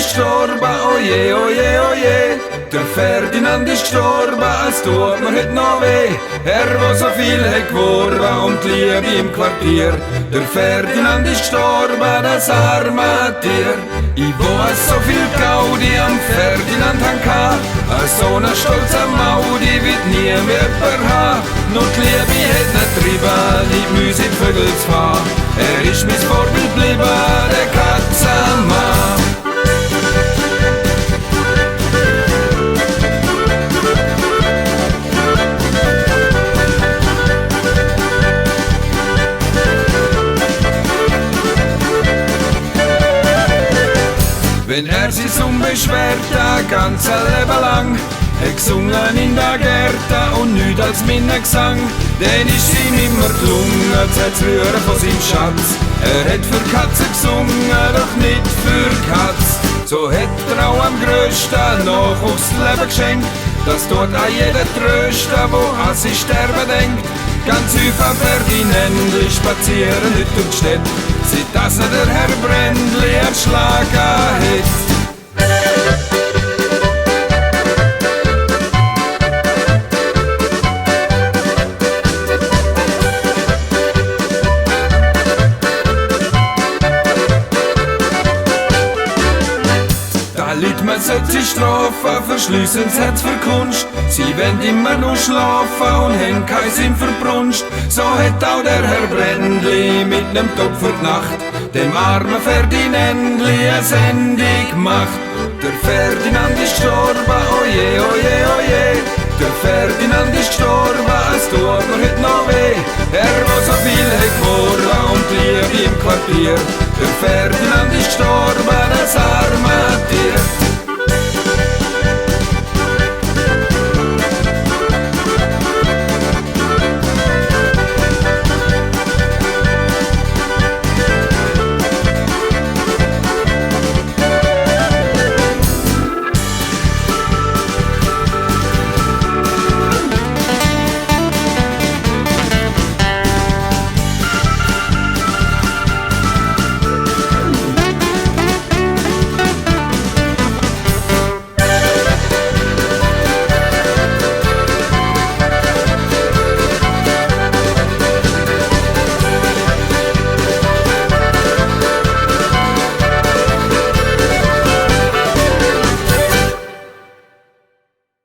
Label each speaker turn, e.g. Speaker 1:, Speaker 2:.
Speaker 1: ist gestorben, oje, oje, oje. Der Ferdinand ist gestorben, es tut mir heute noch weh. Er, wo so viel hat gewonnen und die Liebe im Quartier. Der Ferdinand ist gestorben, das arme Tier. Ich wo es so viel Gaudi am Ferdinand hatte, so ein stolzer Maudi wird nie mehr haben. Nur die Liebe hat nicht getrieben, die Müse in Vögel zu fahren. Er ist mein Vorbild geblieben, der Katzenmann. Wenn er sich unbeschwert, ein ganzes Leben lang, hat gesungen in der Gärte und nichts als meinen Gesang. Denn ist ihm immer gelungen, zu rühren von seinem Schatz. Er hat für Katzen gesungen, doch nicht für Katz. So hat er auch am grössten Nachwuchsleben geschenkt. Das tut auch jeder trösten, wo an sich sterben denkt. Ganz häufig Ferdinändli spazieren nicht durch die Städte, seit dass er der Herr Brändli erschlagen hat. Man sollte sie strafen, verschliessen das Herz für Kunst. Sie wollen immer nur schlafen und haben kein Sinn für Brunst. So hat auch der Herr Brändli mit nem Topf für die Nacht dem armen Ferdinändli eine Sendung gemacht. Der Ferdinand ist gestorben, oje, oje, oje. Der Ferdinand ist gestorben, es tut mir heute noch weh. Er, wo so viel hat gewonnen und die Liebe im Quartier. Der Ferdinand ist gestorben, das arme Tier.